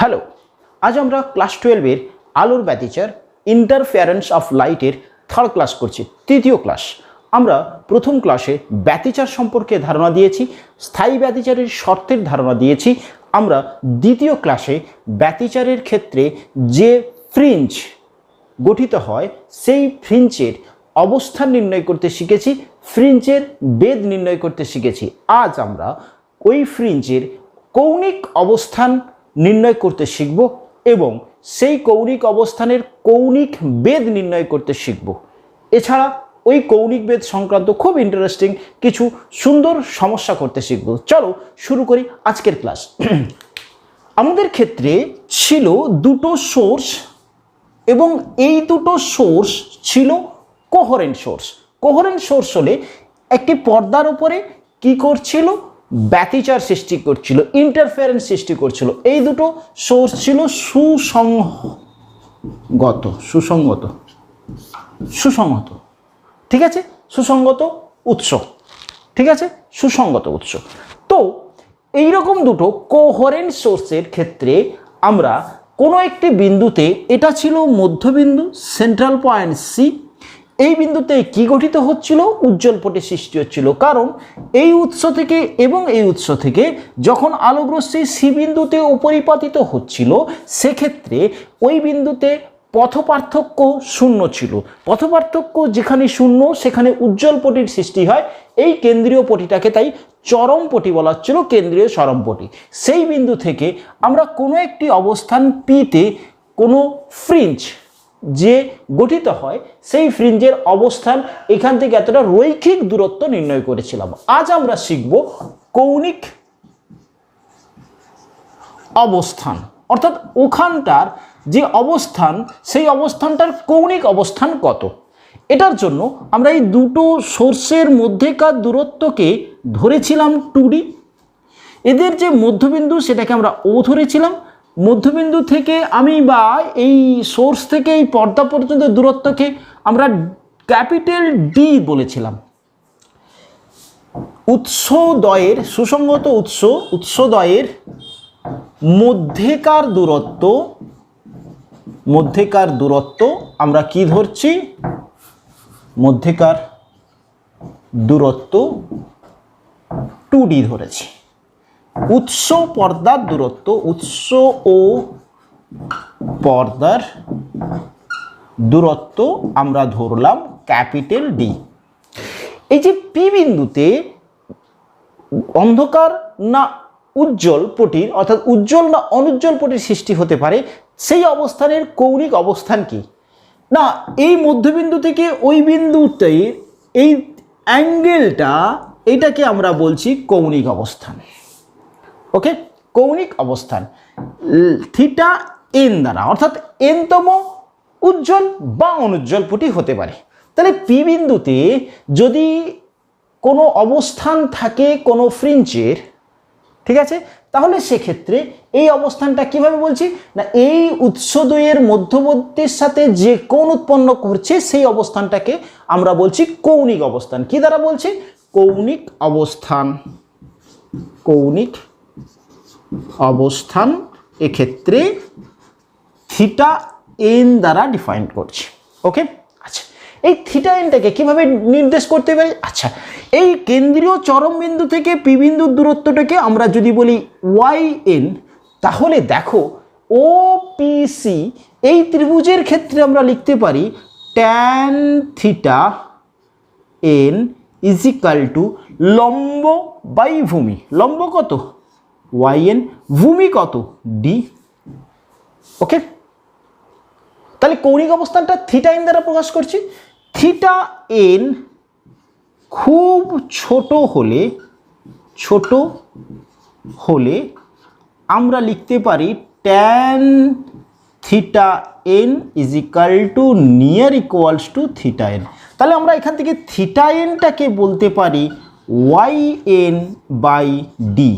Hello, আজ আমরা class 12-এর আলোর ব্যতিচার ইন্টারফারেন্স অফ লাইটের থার্ড ক্লাস করছি, তৃতীয় ক্লাস। আমরা প্রথম ক্লাসে ব্যতিচার সম্পর্কে ধারণা দিয়েছি, স্থায়ী ব্যতিচারের শর্তের ধারণা দিয়েছি। আমরা দ্বিতীয় ক্লাসে ব্যতিচারের ক্ষেত্রে যে ফ্রিঞ্জ গঠিত হয় সেই ফ্রিঞ্জের অবস্থান নির্ণয় করতে শিখেছি, ফ্রিঞ্জের বেদ নির্ণয় করতে শিখেছি। আজ আমরা ওই ফ্রিঞ্জের কৌণিক অবস্থান নির্ণয় করতে শিখব এবং সেই কৌণিক অবস্থানের কৌণিক বেদ নির্ণয় করতে শিখব। এছাড়া ওই কৌণিক বেদ সংক্রান্ত খুব ইন্টারেস্টিং কিছু সুন্দর সমস্যা করতে শিখব। চলো শুরু করি আজকের ক্লাস। আমাদের ক্ষেত্রে ছিল দুটো সোর্স এবং এই দুটো সোর্স ছিল কোহেরেন্ট সোর্স। কোহেরেন্ট সোর্স হলে একটি পর্দার উপরে কি করছিল? ব্যতিচার সৃষ্টি করছিল, ইন্টারফারেন্স সৃষ্টি করছিল। এই দুটো সোর্স ছিল সুসংগত, ঠিক আছে, সুসংগত উৎস, ঠিক আছে, সুসংগত উৎস। তো এইরকম দুটো কোহেরেন্ট সোর্সের ক্ষেত্রে আমরা কোনো একটি বিন্দুতে, এটা ছিল মধ্যবিন্দু, সেন্ট্রাল পয়েন্ট সি, এই বিন্দুতে কি গঠিত হচ্ছিল? উজ্জ্বল পটে সৃষ্টি হচ্ছিল। কারণ এই উৎস থেকে এবং এই উৎস থেকে যখন আলোকরশ্মি সি বিন্দুতে উপরিপাতিত হচ্ছিল, সেক্ষেত্রে ওই বিন্দুতে পথ পার্থক্য শূন্য ছিল। পথ পার্থক্য যেখানে শূন্য সেখানে উজ্জ্বল পটির সৃষ্টি হয়। এই কেন্দ্রীয় পটিটাকে তাই চরম পটি বলা হচ্ছিল, কেন্দ্রীয় চরম পটি। সেই বিন্দু থেকে আমরা কোনো একটি অবস্থান পিতে কোনো ফ্রিঞ্জ যে গঠিত হয়, সেই ফ্রিঞ্জের অবস্থান এখান থেকে এতটা রৈখিক দূরত্ব নির্ণয় করেছিলাম। আজ আমরা শিখব কৌণিক অবস্থান, অর্থাৎ ওখানটার যে অবস্থান, সেই অবস্থানটার কৌণিক অবস্থান কত। এটার জন্য আমরা এই দুটো সোর্সের মধ্যেকার দূরত্বকে ধরেছিলাম 2D। এদের যে মধ্যবিন্দু সেটাকে আমরা ও ধরেছিলাম। মধ্যবিন্দু থেকে আমি বা এই সোর্স থেকে এই পর্দা পর্যন্ত দূরত্বকে আমরা ক্যাপিটাল ডি বলেছিলাম। উৎসদ্বয়ের, সুসংগত উৎসদ্বয়ের মধ্যেকার দূরত্ব আমরা কি ধরছি? মধ্যেকার দূরত্ব 2D ধরেছি। উৎস পর্দার দূরত্ব, উৎস ও পর্দার দূরত্ব আমরা ধরলাম ক্যাপিটাল ডি। এই যে পি বিন্দুতে অন্ধকার না উজ্জ্বল পটির, অর্থাৎ উজ্জ্বল না অনুজ্জ্বল পটির সৃষ্টি হতে পারে, সেই অবস্থানের কৌণিক অবস্থান কি না? এই মধ্যবিন্দু থেকে ওই বিন্দুতে এই অ্যাঙ্গেলটা, এটাকে আমরা বলছি কৌণিক অবস্থান। ওকে, কৌণিক অবস্থান থিটা এন দ্বারা, অর্থাৎ এনতম উজ্জ্বল বা অনুজ্জ্বল পটি হতে পারে। তাহলে পি বিন্দুতে যদি কোনো অবস্থান থাকে কোনো ফ্রিঞ্জের, ঠিক আছে, তাহলে সেক্ষেত্রে এই অবস্থানটা কিভাবে বলছি না, এই উৎসদ্বয়ের মধ্যবর্তীর সাথে যে কোণ উৎপন্ন করছে সেই অবস্থানটাকে আমরা বলছি কৌণিক অবস্থান। কি দ্বারা বলছি? কৌণিক অবস্থান। কৌণিক অবস্থান এক্ষেত্রে থিটা এন দ্বারা ডিফাইন করছি। ওকে, আচ্ছা, এই থিটা এনটাকে কিভাবে নির্দেশ করতে পারি? আচ্ছা, এই কেন্দ্রীয় চরম বিন্দু থেকে পি বিন্দুর দূরত্বটাকে আমরা যদি বলি ওয়াই এন, তাহলে দেখো ও পি সি এই ত্রিভুজের ক্ষেত্রে আমরা লিখতে পারি tan theta n is equal two লম্ব বাই ভূমি। লম্ব কত? ওয়াই এন, ভূমি কত? ডি। ওকে, তাহলে কৌণিক অবস্থানটা থিটা এন দ্বারা প্রকাশ করছি। থিটা এন খুব ছোট হলে আমরা লিখতে পারি tan theta n is equal two near equals to theta N. তাহলে আমরা এখান থেকে থিটা এনটাকে বলতে পারি ওয়াই এন বাই ডি।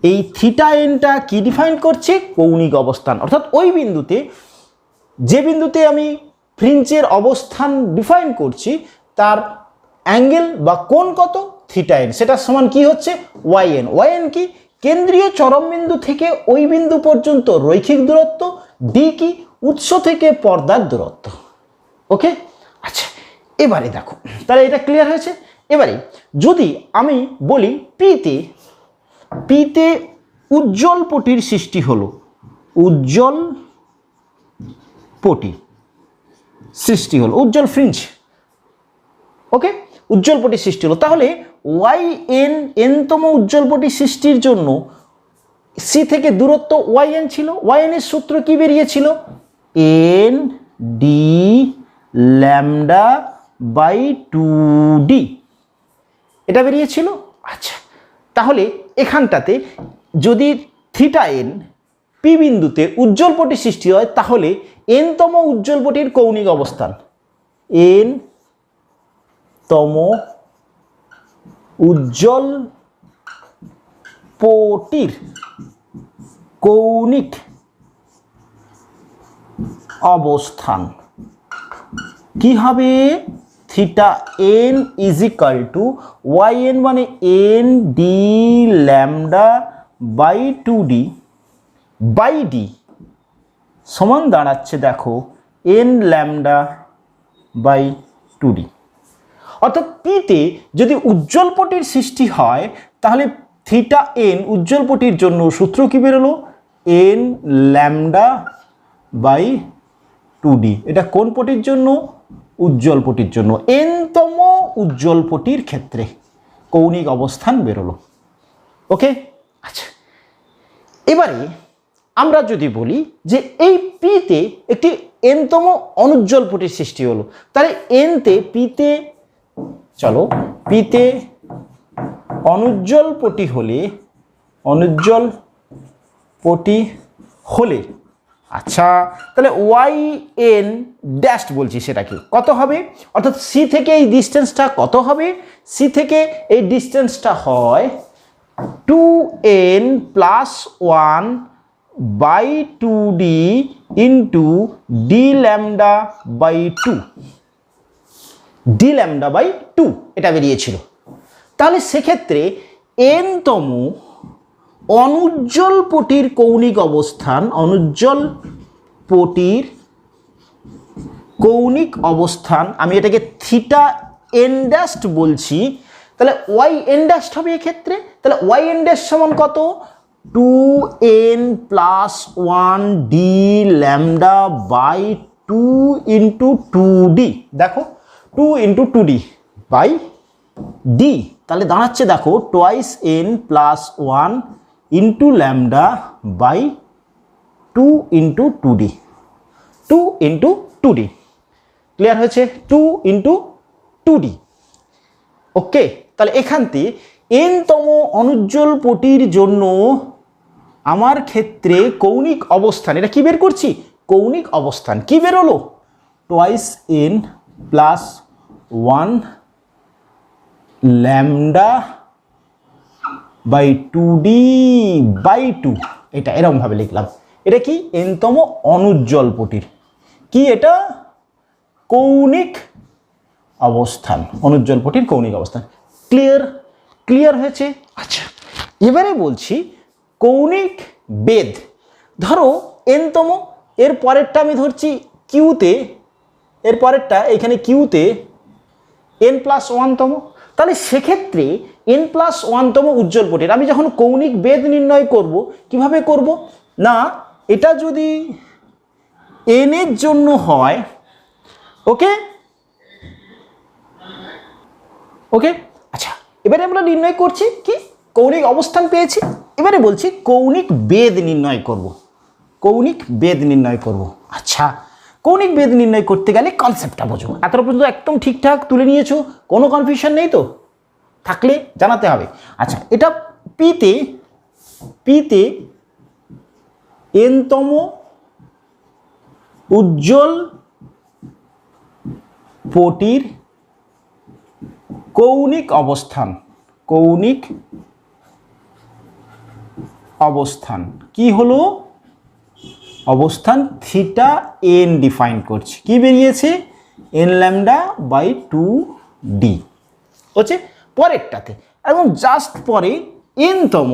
এই থিটা এনটা কি ডিফাইন করছে? কৌণিক অবস্থান। অর্থাৎ ওই বিন্দুতে, যে বিন্দুতে আমি ফ্রিঞ্জের অবস্থান ডিফাইন করছি, তার অ্যাঙ্গেল বা কোণ কত? থিটা এন, সেটা সমান কি হচ্ছে? Y N. ওয়াই এন কি? কেন্দ্রীয় চরম বিন্দু থেকে ওই বিন্দু পর্যন্ত রৈখিক দূরত্ব, ডি কি উৎস থেকে পর্দার দূরত্ব। ওকে, আচ্ছা এবারে দেখো, তাহলে এটা ক্লিয়ার হয়েছে। এবারে যদি আমি বলি পিতে উজ্জ্বল পটির সৃষ্টি হলো, উজ্জ্বল পটি সৃষ্টি হলো, উজ্জ্বল ফ্রিঞ্জ, ওকে, উজ্জ্বল পটি সৃষ্টি হলো, তাহলে ওয়াই এনতম উজ্জ্বল পটি সৃষ্টির জন্য সি থেকে দূরত্ব ওয়াই এন ছিল। ওয়াই এন এর সূত্র কি বেরিয়েছিল? N D lambda by 2d, এটা বেরিয়েছিল। আচ্ছা, তাহলে এখানটাতে যদি থিটা এন পি বিন্দুতে উজ্জ্বল পটি সৃষ্টি হয়, তাহলে এনতম উজ্জ্বল পটির কৌণিক অবস্থান, এন তম উজ্জ্বল পটির কৌণিক অবস্থান কি হবে? Theta n is equal to y n মানে n D lambda by 2d by D সমান দাঁড়াচ্ছে দেখো এন ল্যামডা বাই 2d। অর্থাৎ পিতে যদি উজ্জ্বল পটির সৃষ্টি হয়, তাহলে থিটা এন উজ্জ্বল পটির জন্য সূত্র কি বেরোলো? N lambda by 2d। এটা কোন পটির জন্য? উজ্জ্বল পটির জন্য। এনতম উজ্জ্বল পটির ক্ষেত্রে কৌণিক অবস্থান বেরোলো। ওকে, আচ্ছা এবারে আমরা যদি বলি যে এই পিতে একটি এনতম অনুজ্জ্বল পটির সৃষ্টি হলো, তাহলে পিতে অনুজ্জ্বল পটি হলে আচ্ছা, তাহলে ওয়াই এন ড্যাশ বলছি, সেটা কি কত হবে? অর্থাৎ সি থেকে এই ডিস্টেন্সটা কত হবে? সি থেকে এই ডিস্টেন্সটা হয় 2n plus 1 by 2d into d lambda by 2, d lambda by 2 এটা বেরিয়েছিল। তাহলে সেক্ষেত্রে এনতম অনুজ্জ্বল পটির কৌণিক অবস্থান, অনুজ্জ্বল পটির কৌণিক অবস্থান, আমি এটাকে থিটা এন ড্যাশ বলছি, তাহলে ওয়াই এন ড্যাশ হবে এক্ষেত্রে। তাহলে ওয়াই এন ড্যাশ সমান কত? 2n plus 1 d lambda by 2 into 2d, দেখো 2 ইন্টু 2d বাই ডি, তাহলে দাঁড়াচ্ছে দেখো twice n plus 1 into lambda by 2 into 2d, 2 into 2d। Clear হয়েছে? 2 ইন্টু 2d। ওকে, তাহলে এখান থেকে এনতম অনুজ্জ্বল পটির জন্য আমার ক্ষেত্রে কৌণিক অবস্থান, এটা কি বের করছি? কৌণিক অবস্থান কি বেরোলো? Twice n plus 1 lambda by 2d by 2, এটা এরকমভাবে লিখলাম। এটা কি? এনতম অনুজ্জ্বল পটির কি? এটা কৌণিক অবস্থান, অনুজ্জ্বল পটির কৌণিক অবস্থান। ক্লিয়ার হয়েছে? আচ্ছা এবারে বলছি কৌণিক বেধ। ধরো এনতম, এর পরেরটা আমি ধরছি কিউতে, এর পরেরটা এখানে কিউতে এন প্লাস 1তম, তাহলে সেক্ষেত্রে এন প্লাস 1তম উজ্জ্বল পটির আমি যখন কৌণিক বেধ নির্ণয় করব, কিভাবে করব না, এটা যদি এন এর জন্য হয়, ওকে ওকে, আচ্ছা এবারে আমরা নির্ণয় করছি কি? কৌণিক অবস্থান পেয়েছি, এবারে বলছি কৌণিক বেধ নির্ণয় করব, কৌণিক বেধ নির্ণয় করব। আচ্ছা, কৌণিক বেধ নির্ণয় করতে গেলে কনসেপ্টটা বোঝো। এতটা পর্যন্ত একদম ঠিকঠাক তুলে নিয়েছো? কোনো কনফিউশন নেই তো? থাকলে জানাতে হবে। আচ্ছা, এটা পিতে এনতম উজ্জ্বল পটির কৌণিক অবস্থান, কৌণিক অবস্থান কি হলো? অবস্থান থিটা এন ডিফাইন করছি, কি বেরিয়েছে? এন ল্যামডা বাই 2d হচ্ছে পরেরটাতে। এবং জাস্ট পরে এনতম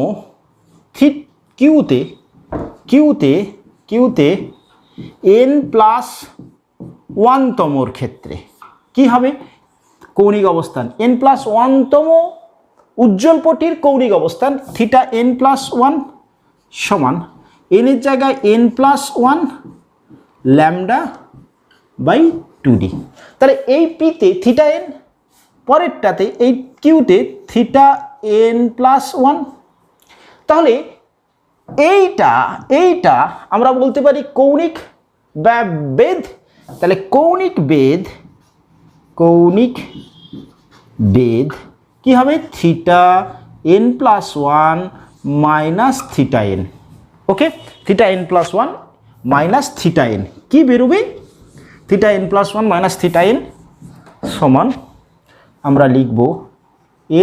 কিউতে n+1তমর ক্ষেত্রে কি হবে কৌণিক অবস্থান n+1তম উজ্জ্বল পটির কৌণিক অবস্থান থিটা n+1 সমান n এর জায়গায় n+1 λ/2d। তাহলে এই পিতে থিটা n, পরেরটাতে এই কিউতে থিটা n+1। তাহলে এইটা আমরা বলতে পারি কৌণিক বেধ। তাহলে কৌণিক বেধ কি হবে theta n+1 minus theta n। Okay, theta n+1 minus theta n কি বেরোবে theta n+1 minus theta n সমান আমরা লিখব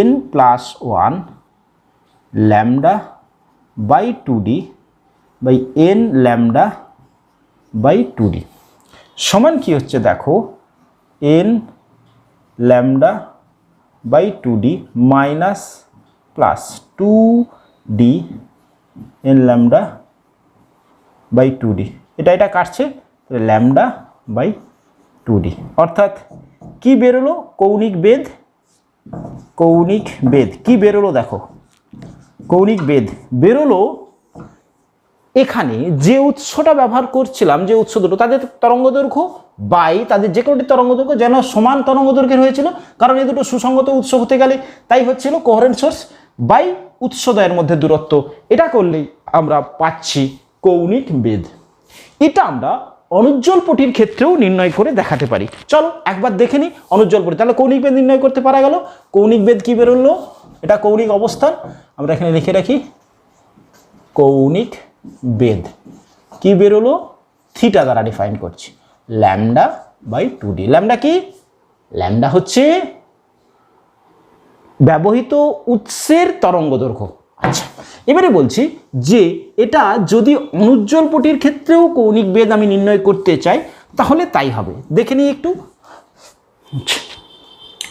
n+1 λ/2d by n λ/2d সমান কি হচ্ছে দেখো n λ/2d minus plus 2d n λ/2d। এটা কাটছে λ/2d অর্থাৎ কি বেরোলো কৌণিক বেধ কি বেরোলো দেখো কৌণিক বেধ বেরোলো এখানে যে উৎসটা ব্যবহার করছিলাম যে উৎস দুটো তাদের তরঙ্গদৈর্ঘ্য বাই তাদের যে কোনোটি তরঙ্গদৈর্ঘ্য যেন সমান তরঙ্গদৈর্ঘ্যের হয়েছিল, কারণ এই দুটো সুসংগত উৎস হতে গেলে তাই হচ্ছিল কোহেরেন্ট সোর্স বাই উৎসদ্বয়ের মধ্যে দূরত্ব। এটা করলেই আমরা পাচ্ছি কৌণিক বেধ। এটা আমরা অনুজ্জ্বল পটির ক্ষেত্রেও নির্ণয় করে দেখাতে পারি। চলো একবার দেখে নিই অনুজ্জ্বল পটি। তাহলে কৌণিক বেধ নির্ণয় করতে পারা গেল। কৌণিক বেধ কি বেরোলো এটা কৌণিক অবস্থান, আমরা এখানে লিখে রাখি কৌণিক বেধ কি বেরোলো থিটা দ্বারা ডিফাইন করছি λ/2d। ল্যামডা কি ল্যামডা হচ্ছে ব্যবহৃত উৎসের তরঙ্গদৈর্ঘ্য। আচ্ছা এবারে বলছি যে এটা যদি অনুজ্জ্বল পটির ক্ষেত্রেও কৌণিক বেধ আমি নির্ণয় করতে চাই তাহলে তাই হবে। দেখে নিই একটু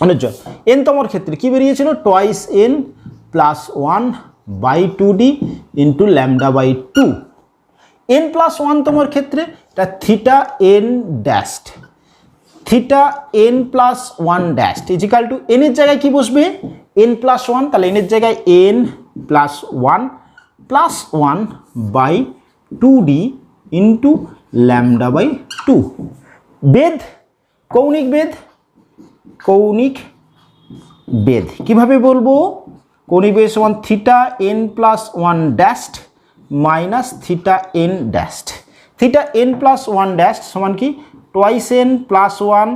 অনুজ্জ্বল n-তমর ক্ষেত্রে কি বেরিয়েছিল 2n+1/2d ইন্টু λ/2। n+1তমর ক্ষেত্রে এটা theta n dashed equal to n এর জায়গায় কি বসবে n+1, তাহলে n এর জায়গায় n+1+1/2d ইন্টু λ/2। বেধ কৌণিক বেধ কিভাবে বলবো কৌণিক বেধ সমান theta n+1 dashed minus theta n dashed. Theta n+1 dashed সমান কি 2n+1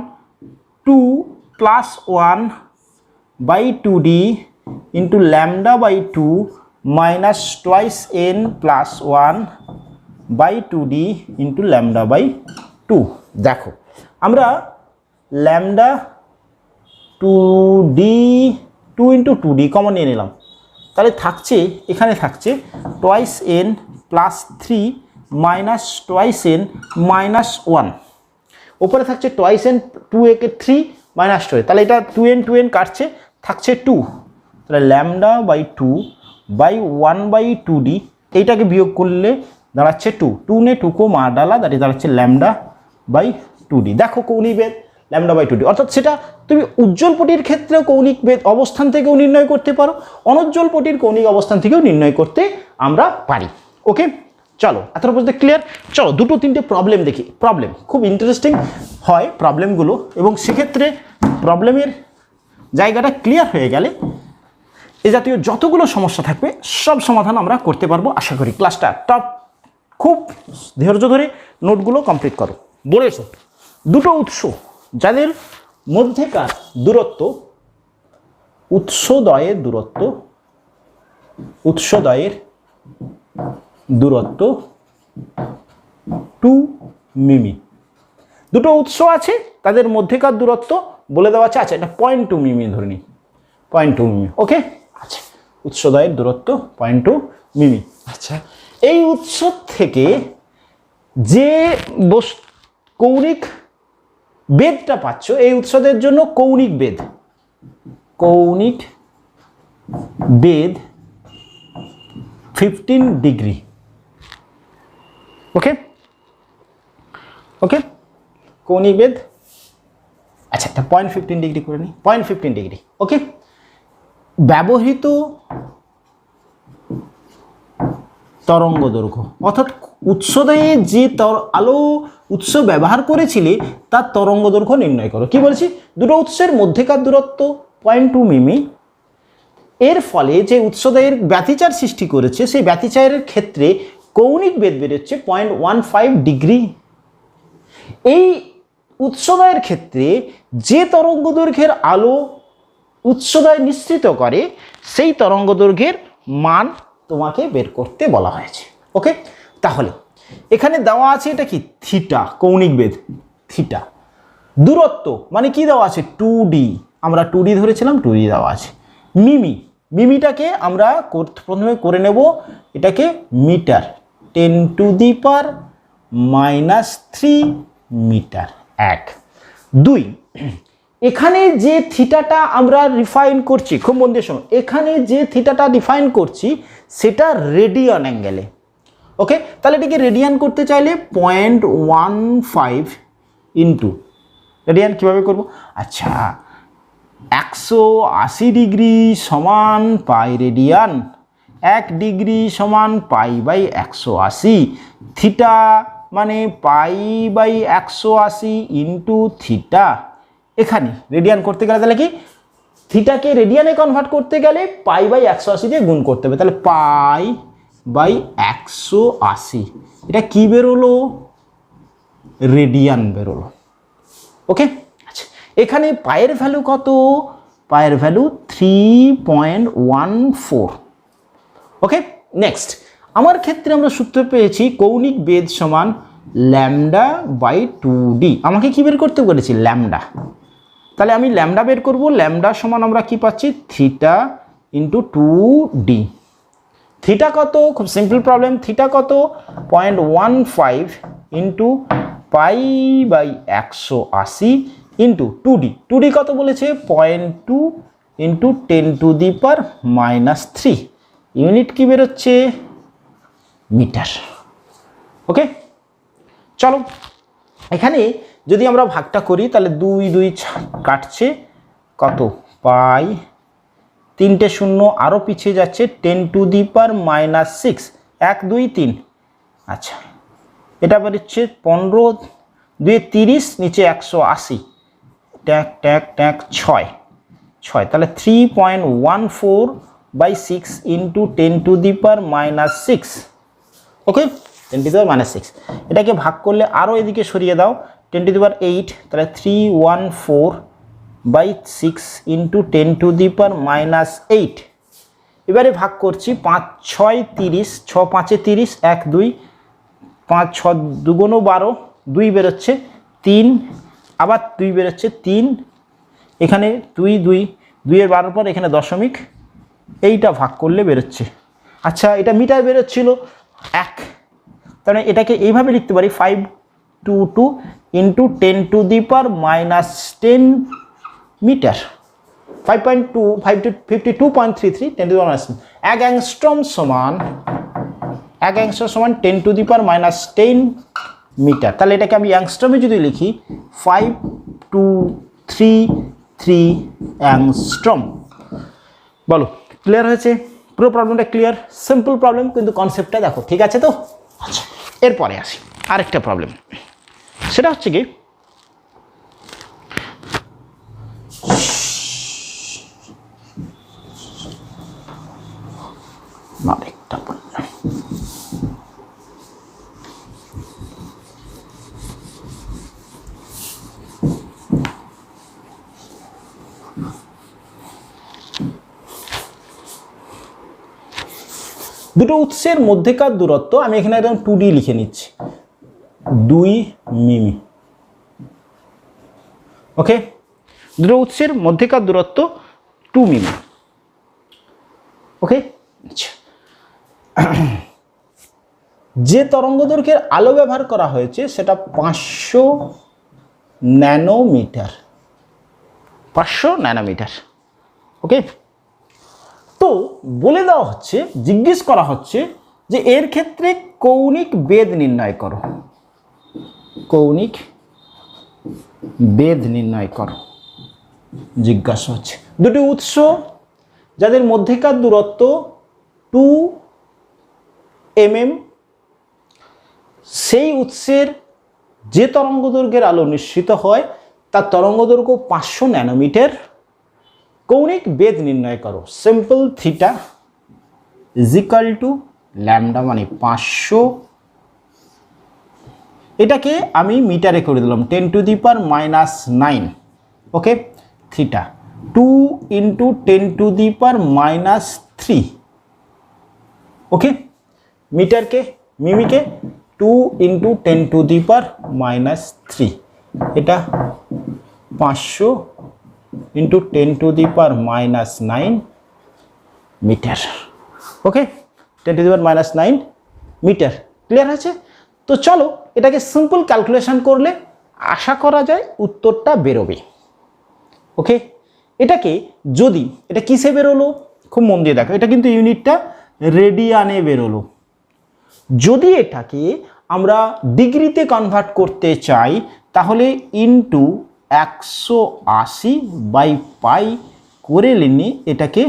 2+1/2d into λ/2 minus 2n+1/2d into λ/2। দেখো আমরা λ/2d 2 ইন্টু 2d কমন নিয়ে নিলাম, তাহলে থাকছে এখানে থাকছে 2n+3 মাইনাস 2n-1 ওপরে থাকছে 2n 2 একে 3 মাইনাস 2, তাহলে এটা 2n কাটছে থাকছে 2, তাহলে λ/2 বাই 1/2d এইটাকে বিয়োগ করলে দাঁড়াচ্ছে 2 নে 2 को मार डाला দাঁড়াচ্ছে λ/2d। দেখো কৌণিক বেধ λ/2d অর্থাৎ সেটা তুমি উজ্জ্বল পটির ক্ষেত্রেও কৌণিক বেধ অবস্থান থেকেও নির্ণয় করতে পারো, অনুজ্জ্বল পটির কৌণিক অবস্থান থেকেও নির্ণয় করতে আমরা পারি। ওকে চলো এতটা পর্যন্ত ক্লিয়ার। চলো দুটো তিনটে প্রবলেম দেখি। প্রবলেম খুব ইন্টারেস্টিং হয় প্রবলেমগুলো, এবং সেক্ষেত্রে প্রবলেমের জায়গাটা ক্লিয়ার হয়ে গেলে এ জাতীয় যতগুলো সমস্যা থাকবে সব সমাধান আমরা করতে পারবো আশা করি। ক্লাসটা টপ খুব ধৈর্য ধরে নোটগুলো কমপ্লিট করো। বলেছো দুটো উৎস যাদের মধ্যেকার দূরত্ব উৎসদ্বয়ের দূরত্ব 2 মিমি। দুটো উৎস আছে তাদের মধ্যেকার দূরত্ব বলে দেওয়া আছে। আচ্ছা এটা 0.2 মিমি ধরে নিই 0.2 মিমি। ওকে আচ্ছা উৎসদ্বয়ের দূরত্ব 0.2 মিমি। আচ্ছা এই উৎস থেকে যে কৌণিক বেধটা পাচ্ছ এই উৎসদের জন্য কৌণিক বেধ 15 ডিগ্রি। ওকে ওকে, কৌণিক বেদ, আচ্ছা এটা 0.15 ডিগ্রি করে নিই, 0.15 ডিগ্রি। ওকে, ব্যবহৃত তরঙ্গ দৈর্ঘ্য, অর্থাৎ উৎসদয়ে যে আলো উৎস ব্যবহার করেছিলে তার তরঙ্গ দৈর্ঘ্য নির্ণয় করো। কি বলছি, দুটো উৎসের মধ্যেকার দূরত্ব 0.2 মিমি, এর ফলে যে উৎসদয়ের ব্যতিচার সৃষ্টি করেছে সেই ব্যতিচারের ক্ষেত্রে কৌণিক বেদ বেরোচ্ছে 0.15 ডিগ্রি। এই উৎসদয়ের ক্ষেত্রে যে তরঙ্গ দৈর্ঘ্যের আলো উৎসদয় নিঃসৃত করে সেই তরঙ্গ দৈর্ঘ্যের মান তোমাকে বের করতে বলা হয়েছে। ওকে, তাহলে এখানে দেওয়া আছে এটা কি থিটা, কৌণিক বেদ থিটা। দূরত্ব মানে কি দেওয়া আছে 2D, আমরা 2D ধরেছিলাম, 2D দেওয়া আছে। মিমি, মিমিটাকে আমরা প্রথমে করে নেব এটাকে মিটার, 10⁻³ মিটার। 1 2, এখানে যে থিটাটা আমরা রিফাইন করছি, খুব মন দিয়ে শোনো, এখানে যে থিটাটা ডিফাইন করছি সেটা রেডিয়ান অ্যাঙ্গেলে। ওকে, তাহলে এটাকে রেডিয়ান করতে চাইলে 0.15 ইন্টু রেডিয়ান কীভাবে করব, আচ্ছা 180 ডিগ্রি সমান পাই রেডিয়ান, 1 ডিগ্রি সমান π/180, থিটা মানে π/180 ইন্টু থিটা। এখানে রেডিয়ান করতে গেলে তাহলে কি থিটাকে রেডিয়ানে কনভার্ট করতে গেলে π/180 দিয়ে গুণ করতে হবে, তাহলে π/180, এটা কি বেরোলো, রেডিয়ান বেরোলো। ওকে, আচ্ছা এখানে পায়ের ভ্যালু কত, পায়ের ভ্যালু 3.14। ওকে, নেক্সট আমার ক্ষেত্রে আমরা সূত্র পেয়েছি কৌণিক বেদ সমান λ/2D। আমাকে কি বের করতে বলেছি, ল্যামডা। তাহলে আমি ল্যামডা বের করব, ল্যামডা সমান আমরা কি পাচ্ছি থিটা ইন্টু 2D। থিটা কত, খুব সিম্পল প্রবলেম, থিটা কত 0.15 ইন্টু π/180 ইন্টু 2D। 2D কত বলেছে 0.2 ইন্টু 10⁻³ ইউনিট কি বেরোচ্ছে, মিটার। ওকে, চলো এখানে যদি আমরা ভাগটা করি তাহলে 2 2 কাটছে, কত পাই, 3টে শূন্য আরও পিছিয়ে যাচ্ছে, 10⁻⁻6, 1 2 3, আচ্ছা এটা বেরোচ্ছে 15 2 30, নিচে 180, ট্যাক ট্যাক ট্যাক 6, তাহলে 3.14/6 ইন্টু 10⁻⁻6। ওকে, 10⁻⁻6, এটাকে ভাগ করলে আরও এদিকে সরিয়ে দাও, 10⁻8, তাহলে 314/6 ইন্টু 10⁻⁸। এবারে ভাগ করছি 5 6 30, 6 5 30, 1 2, 5 6 2 12, 2 বেরোচ্ছে 3, আবার 2 বেরোচ্ছে 3, এখানে 2 2, 2 এর 12 পর এখানে দশমিক, এইটা ভাগ করলে বেরোচ্ছে, আচ্ছা এটা মিটার বেরোচ্ছিল 1, তাহলে এটাকে এইভাবে লিখতে পারি 522 ইন্টু 10⁻⁻10 মিটার, 52.33 10⁻⁻10। 1 অ্যাংস্ট্রম সমান 10⁻10 মিটার। তাহলে এটাকে আমি অ্যাংস্ট্রমে যদি লিখি 5233 অ্যাংস্ট্রম। বলো ক্লিয়ার হয়েছে, পুরো প্রবলেমটা ক্লিয়ার, সিম্পল প্রবলেম, কিন্তু কনসেপ্টটা দেখো ঠিক আছে তো। আচ্ছা এরপরে আসি আরেকটা প্রবলেম, সেটা হচ্ছে কি আরেকটা প্রবলেম, দুটো উৎসের মধ্যেকার দূরত্ব, আমি এখানে একদম 2D লিখে নিচ্ছি, 2 মিমি। ওকে, দুটো উৎসের মধ্যেকার দূরত্ব 2 মিমি। ওকে, আচ্ছা যে তরঙ্গ দৈর্ঘ্যের আলো ব্যবহার করা হয়েছে সেটা 500 ন্যানোমিটার, 500 ন্যানোমিটার। ওকে, তো তো বলে দেওয়া হচ্ছে, জিজ্ঞেস করা হচ্ছে যে এর ক্ষেত্রে কৌণিক বেধ নির্ণয় করো, কৌণিক বেধ নির্ণয় করো জিজ্ঞাসা হচ্ছে। দুটি উৎস যাদের মধ্যেকার দূরত্ব 2 mm, সেই উৎসের যে তরঙ্গদৈর্ঘ্যের আলো নিঃসৃত হয় তার তরঙ্গদৈর্ঘ্য 500 ন্যানোমিটার, কৌণিক বেধ নির্ণয় করো। Simple theta is equal two lambda মানে 500, এটাকে আমি মিটারে করে দিলাম 10⁻⁻৯, ওকে। থিটা 2 × 10⁻⁻3, ওকে। মিটারকে মিমিকে 2 × 10⁻⁻3, এটা 500 × 10⁻⁹ মিটার, ওকে। 10⁻⁹ মিটার, ক্লিয়ার আছে? তো চলো এটাকে সিম্পল ক্যালকুলেশন করলে আশা করা যায় উত্তরটা বেরোবে, ওকে। এটাকে যদি, এটা কিসে বেরোলো খুব মন দিয়ে দেখো, এটা কিন্তু ইউনিটটা রেডিয়ানে বেরোলো। যদি এটাকে আমরা ডিগ্রিতে কনভার্ট করতে চাই তাহলে ইন্টু 180/π করে নিয়ে এটাকে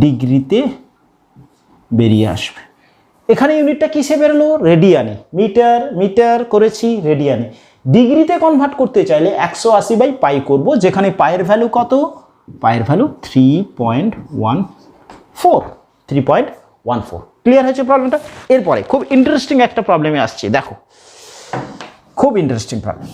ডিগ্রিতে বেরিয়ে আসবে। এখানে ইউনিটটা কিসে বেরোলো? রেডিয়ানে। মিটার মিটার করেছি রেডিয়ানে। ডিগ্রিতে কনভার্ট করতে চাইলে 180/π করব, যেখানে পায়ের ভ্যালু কত? পায়ের ভ্যালু 3.14। ক্লিয়ার হয়েছে প্রবলেমটা? এরপরে খুব ইন্টারেস্টিং একটা প্রবলেমে আসছে, দেখো খুব ইন্টারেস্টিং প্রবলেম।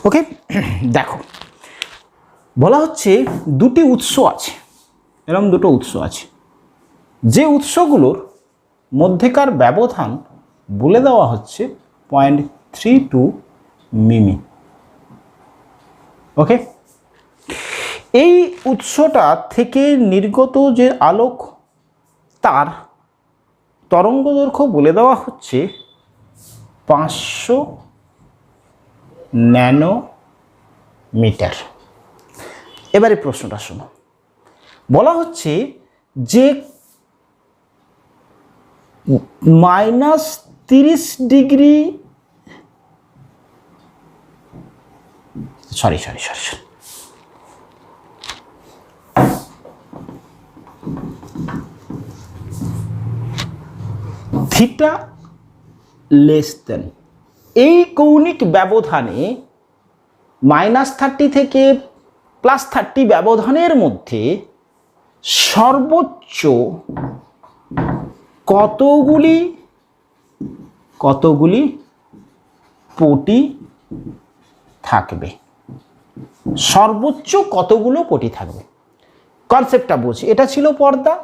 ওকে, দেখো বলা হচ্ছে দুটি উৎস আছে, এরকম দুটো উৎস আছে, যে উৎসগুলোর মধ্যেকার ব্যবধান বলে দেওয়া হচ্ছে 0.32 মিমি, ওকে। এই উৎসটা থেকে নির্গত যে আলোক তার তরঙ্গদৈর্ঘ্য বলে দেওয়া হচ্ছে 500 ন্যানোমিটার। এবারে প্রশ্নটা শোনো, বলা হচ্ছে যে -30 degree sorry theta less than, এই কৌণিক ব্যবধানে -30 থেকে +30 ব্যবধানের মধ্যে সর্বোচ্চ কতগুলি পটি থাকবে? সর্বোচ্চ কতগুলো পটি থাকবে? কনসেপ্টটা বুঝি। এটা ছিল পর্দা,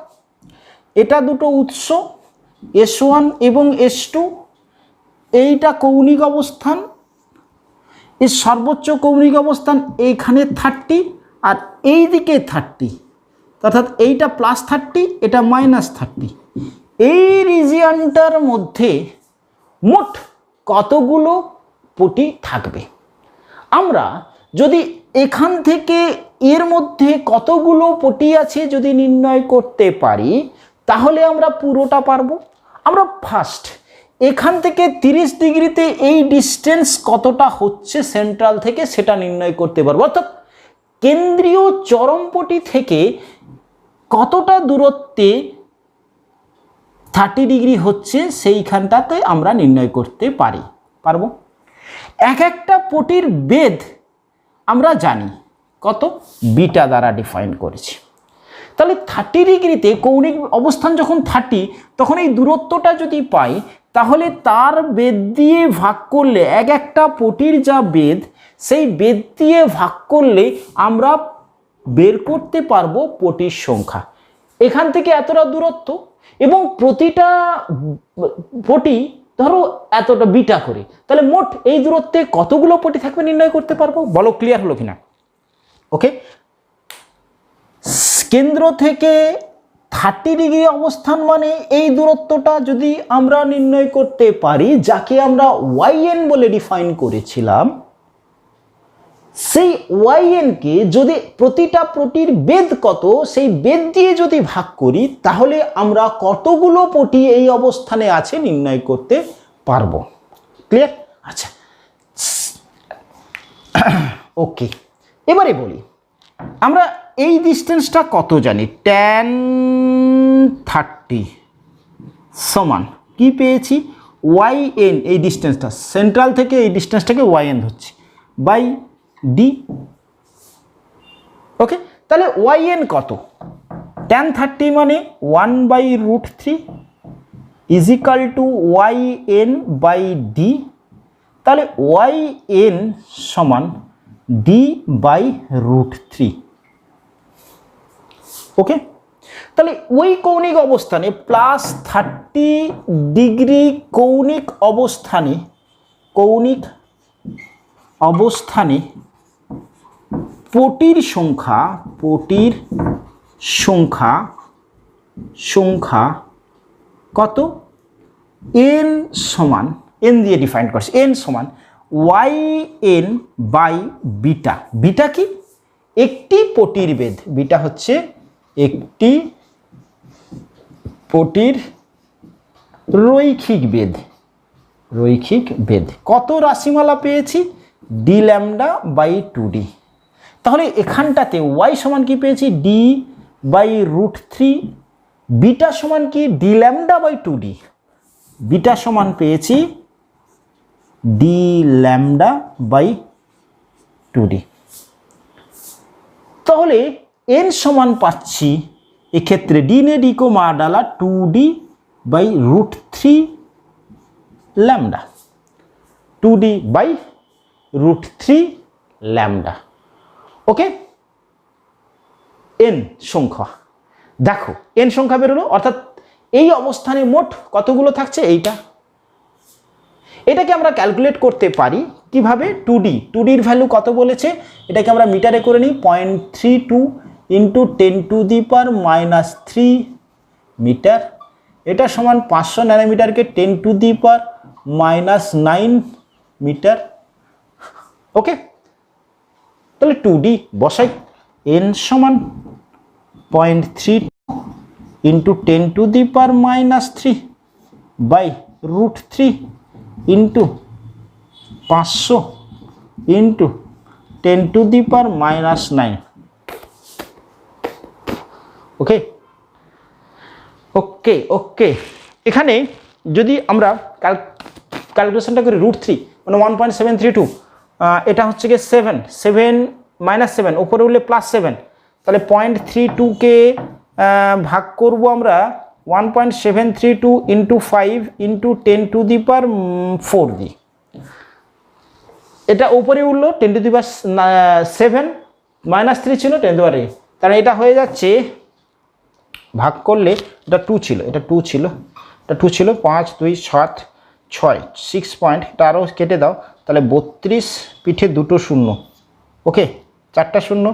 এটা দুটো উৎস S1 এবং S2, এইটা কৌণিক অবস্থান, এই সর্বোচ্চ কৌণিক অবস্থান এইখানে 30 আর এই দিকে 30, অর্থাৎ এইটা +30 এটা -30। এই রিজিয়নটার মধ্যে মোট কতগুলো পটি থাকবে? আমরা যদি এখান থেকে এর মধ্যে কতগুলো পটি আছে যদি নির্ণয় করতে পারি তাহলে আমরা পুরোটা পারবো। আমরা ফার্স্ট এখান থেকে 30 ডিগ্রিতে এই ডিস্টেন্স কতটা হচ্ছে সেন্ট্রাল থেকে সেটা নির্ণয় করতে পারবো, অর্থাৎ কেন্দ্রীয় চরমপটি থেকে কতটা দূরত্বে 30 ডিগ্রি হচ্ছে সেইখানটাতে আমরা নির্ণয় করতে পারবো। এক একটা পটির বেধ আমরা জানি কত, বিটা দ্বারা ডিফাইন করেছি। তাহলে 30 ডিগ্রিতে কৌণিক অবস্থান যখন 30, তখন এই দূরত্বটা যদি পাই তাহলে তার বেধ দিয়ে ভাগ করলে, এক একটা পটির যা বেধ সেই বেধ দিয়ে ভাগ করলে আমরা বের করতে পারবো পটির সংখ্যা। এখান থেকে এতটা দূরত্ব এবং প্রতিটা পটি ধরো এতটা বিটা করে, তাহলে মোট এই দূরত্বে কতগুলো পটি থাকবে নির্ণয় করতে পারবো। বলো ক্লিয়ার হলো কিনা? ওকে, কেন্দ্র থেকে 30 ডিগ্রি অবস্থান মানে এই দূরত্বটা যদি আমরা নির্ণয় করতে পারি, যাকে আমরা YN বলে ডিফাইন করেছিলাম, সেই YN কে যদি প্রতিটা পটির বেদ কত সেই বেদ দিয়ে যদি ভাগ করি, তাহলে আমরা কতগুলো পটি এই অবস্থানে আছে নির্ণয় করতে পারবো। ক্লিয়ার? আচ্ছা, ওকে, এবারে বলি আমরা এই ডিস্টেন্সটা কত জানি, tan 30 সমান কি পেয়েছি, YN, এই ডিস্টেন্সটা সেন্ট্রাল থেকে এই ডিস্টেন্সটাকে YN ধরছি, বাই ডি। ওকে, তাহলে YN কত, tan 30 মানে 1/√3 is equal to YN by d. তাহলে YN সমান d/√3। ওকে, তাহলে ওই কৌণিক অবস্থানে +30 ডিগ্রি কৌণিক অবস্থানে পটির সংখ্যা কত, n সমান, n দিয়ে ডিফাইন করছে, n সমান YN বাই বিটা। বিটা কি, একটি পটির বেধ, বিটা হচ্ছে একটি পটির রৈখিক বেধ। কত রাশিমালা পেয়েছি, ডি ল্যামডা বাই 2d। তাহলে এখানটাতে y সমান কি পেয়েছি, d/√3, বিটা সমান কি, D lambda by 2d। Beta সমান পেয়েছি ডি ল্যামডা বাই 2d। তাহলে n সমান পাচ্ছি এক্ষেত্রে ডি নে ডি কো মা ডালা 2d/√3 ল্যামডা, 2d/√3 ল্যামডা। ওকে, n সংখ্যা দেখো, n সংখ্যা বেরোলো, অর্থাৎ এই অবস্থানে মোট কতগুলো থাকছে, এটাকে আমরা ক্যালকুলেট করতে পারি কিভাবে, 2d এর ভ্যালু কত বলেছে, এটাকে আমরা মিটারে করে নিই, 0.32 ইন্টু 10⁻³ মিটার। এটা সমান 500 ন্যানোমিটারকে 10⁻৯ মিটার। ওকে, তাহলে 2d বসাই, n সমান 0.32 ইন্টু 10⁻³ বাই √3 ইন্টু 500 ইন্টু 10⁻৯। ওকে ওকে ওকে, এখানে যদি আমরা ক্যালকুলেশনটা করি, √3 মানে 1.732, এটা হচ্ছে গিয়ে 7 -7 উপরে উঠলে +7, তাহলে 0.32কে ভাগ করব আমরা 1.732 ইন্টু 5 ইন্টু 10⁻4 দিয়ে, এটা উপরে উঠলো 10⁻7 -3 ছিল 10⁻8, তাহলে এটা হয়ে যাচ্ছে, ভাগ করলে এটা 2 ছিল, এটা 2 ছিল 5 2 7 6 6 পয়েন্ট, এটা আরও কেটে দাও, তাহলে 32 পিঠে 2টো 0। ওকে, 4টা 0,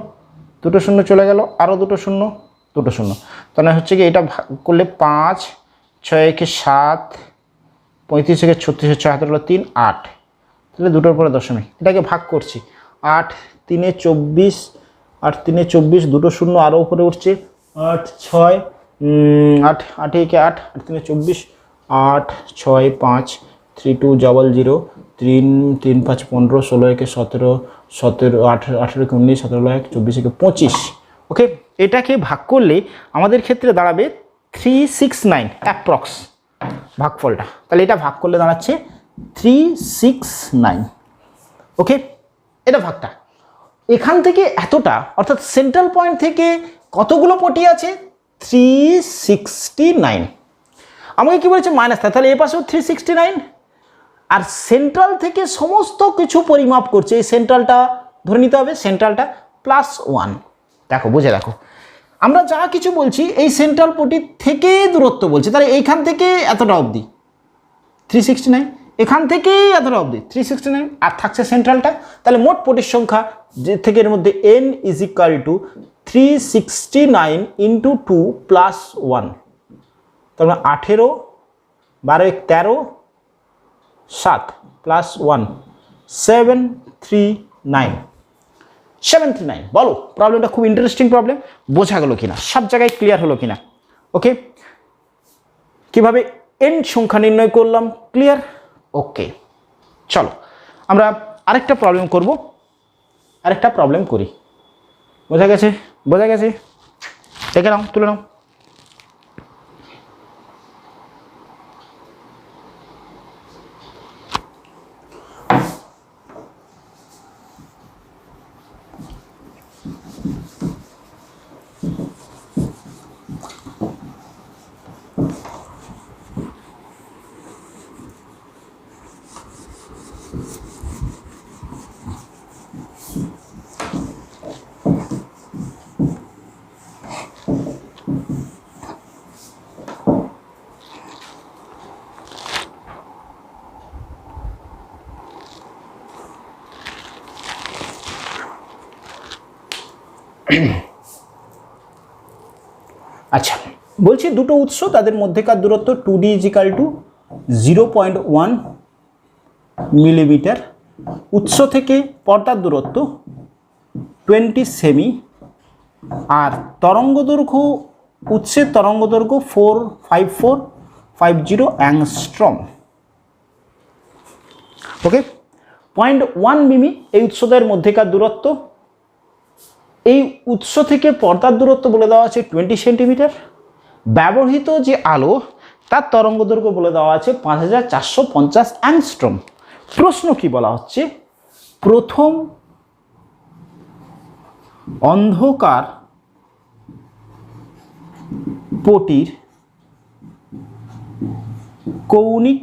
2টো 0 চলে গেল, আরও 2টো 0, 2টো 0, তাহলে হচ্ছে কি এটা ভাগ করলে 5 6 একে 7 35 থেকে 36 76 হলো 3 8, তাহলে 2টোর পরে দশমিক, এটাকে ভাগ করছি, 8 3 24, 8 3 24, 2টো 0 আরও উপরে উঠছে, 8 6 8 8 একে 8 8 3 24, 8 6 5 3 2 0 3 3 5 15 16 একে 17 17 18 একে 19 17 1 24 একে 25। ওকে, এটাকে ভাগ করলে আমাদের ক্ষেত্রে দাঁড়াবে 369 অ্যাপ্রক্স ভাগফলটা, তাহলে এটা ভাগ করলে দাঁড়াচ্ছে 369। ওকে, এটা ভাগটা এখান থেকে এতটা, অর্থাৎ সেন্ট্রাল পয়েন্ট থেকে কতগুলো পটি আছে, 369। আমাকে কি বলেছে, মাইনাস, তাহলে এ পাশেও 369, আর সেন্ট্রাল থেকে সমস্ত কিছু পরিমাপ করছে, এই সেন্ট্রালটা ধরে নিতে হবে, সেন্ট্রালটা +1। দেখো, বুঝে দেখো, আমরা যা কিছু বলছি এই সেন্ট্রাল পটির থেকে দূরত্ব বলছে, তাহলে এইখান থেকে এতটা অবধি 369, এখান থেকেই এতটা অবধি 369, আর থাকছে সেন্ট্রালটা, তাহলে মোট পটির সংখ্যা যে থেকে এর মধ্যে n = 369 ইন্টু 2 প্লাস 1, তার মানে 18, 12 13, 7 প্লাস 1, 739। বলো প্রবলেমটা খুব ইন্টারেস্টিং প্রবলেম, বোঝা গেল কিনা, সব জায়গায় ক্লিয়ার হলো কিনা? ওকে, কিভাবে এন্ড সংখ্যা নির্ণয় করলাম, ক্লিয়ার? ওকে, চলো আমরা আরেকটা প্রবলেম করব, আরেকটা প্রবলেম করি। বোঝা গেছে? বোঝা গেছে? দেখে নাও, তুলে নাও। আচ্ছা, বলছি দুটো উৎস, তাদের মধ্যেকার দূরত্ব 2D = 0.1 মিলিমিটার। উৎস থেকে পর্দার দূরত্ব 20 সেমি, আর তরঙ্গ দৈর্ঘ্য, উৎসের তরঙ্গ দৈর্ঘ্য 45450 অ্যাংস্ট্রম। ওকে, 0.1 মিমি এই উৎসদের মধ্যেকার দূরত্ব। এই উৎস থেকে পর্দার দূরত্ব বলে দেওয়া আছে 20 সেন্টিমিটার। ব্যবহৃত যে আলো তার তরঙ্গ দৈর্ঘ্য বলে দেওয়া আছে 5450 অ্যাংস্ট্রম। প্রশ্ন কি বলা হচ্ছে? প্রথম অন্ধকার পটির কৌণিক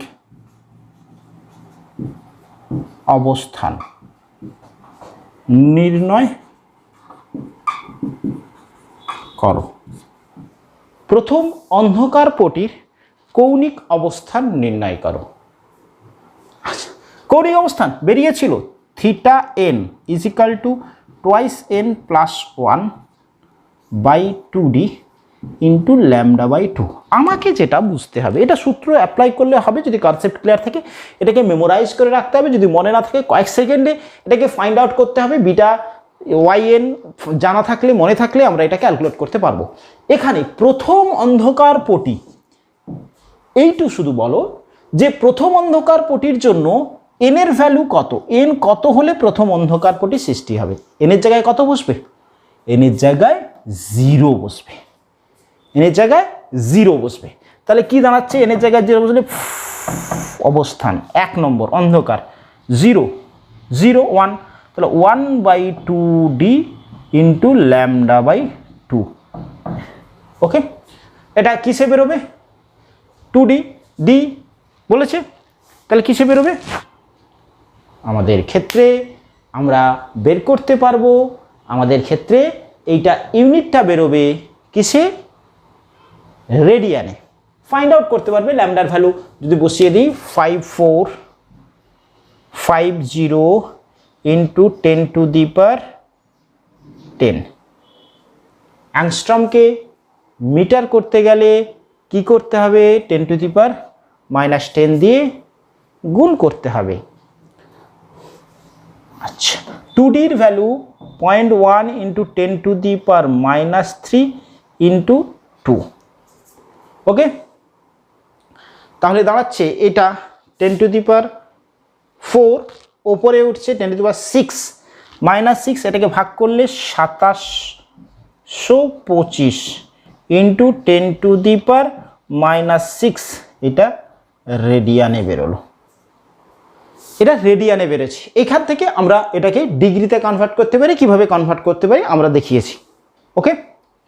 অবস্থান নির্ণয় করো। প্রথম অন্ধকার পটির কৌণিক অবস্থান নির্ণয় করো। আচ্ছা, কৌণিক অবস্থান বেরিয়েছিল θn = 2n + 1 / 2d × λ/2। আমাকে যেটা বুঝতে হবে, এটা সূত্র অ্যাপ্লাই করলে হবে যদি কনসেপ্ট ক্লিয়ার থাকে। এটাকে মেমোরাইজ করে রাখতে হবে, যদি মনে না থাকে কয়েক সেকেন্ডে এটাকে ফাইন্ড আউট করতে হবে। বিটা yn জানা থাকলে, মনে থাকলে আমরা এটা ক্যালকুলেট করতে পারবো। এখানে প্রথম অন্ধকার পটি, এইটু শুধু বলো যে প্রথম অন্ধকার পটির জন্য n এর ভ্যালু কত, n কত হলে প্রথম অন্ধকার পটি সৃষ্টি হবে। n এর জায়গায় কত বসবে? n এর জায়গায় 0 বসবে। n এর জায়গায় 0 বসবে। তাহলে কি দাঁড়াচ্ছে? n এর জায়গায় 0 বসলে অবস্থান 1 নম্বর অন্ধকার 0 0 1, তাহলে 1/2d × λ/2। ওকে, এটা কিসে বেরোবে? 2d, d বলেছে, তাহলে কিসে বেরোবে? আমাদের ক্ষেত্রে আমরা বের করতে পারবো, আমাদের ক্ষেত্রে এইটা ইউনিটটা বেরোবে কিসে? রেডিয়ানে। ফাইন্ড আউট করতে পারবে ল্যামডার ভ্যালু যদি বসিয়ে দিই 5450 × 10⁻10। অ্যাংস্ট্রমকে মিটার করতে গেলে কি করতে হবে? 10⁻10 দিয়ে গুণ করতে হবে। আচ্ছা, 2ডির ভ্যালু 0.1 × 10⁻³ × 2। ওকে, তাহলে দাঁড়াচ্ছে এটা 10⁻4, ওপরে উঠছে 10⁻6 -6, এটাকে ভাগ করলে 2725 × 10⁻6, এটা রেডিয়ানে বেরোলো। এটা রেডিয়ানে বেরোচ্ছে। এখান থেকে আমরা এটাকে ডিগ্রিতে কনভার্ট করতে পারি। কিভাবে কনভার্ট করতে পারি আমরা দেখিয়েছি। ওকে,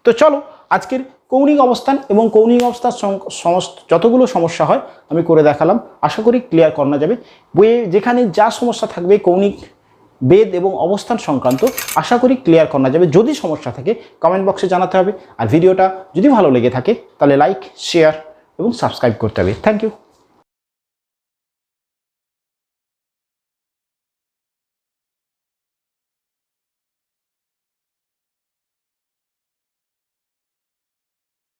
তো চলো আজকের কৌণিক অবস্থান এবং কৌণিক অবস্থার সমস্ত যতগুলো সমস্যা হয় আমি করে দেখালাম। আশা করি ক্লিয়ার করা যাবে। বইয়ে যেখানে যা সমস্যা থাকবে কৌণিক বেদ এবং অবস্থান সংক্রান্ত, আশা করি ক্লিয়ার করা যাবে। যদি সমস্যা থাকে কমেন্ট বক্সে জানাতে হবে। আর ভিডিওটা যদি ভালো লেগে থাকে তাহলে লাইক, শেয়ার এবং সাবস্ক্রাইব করতে হবে। Thank you.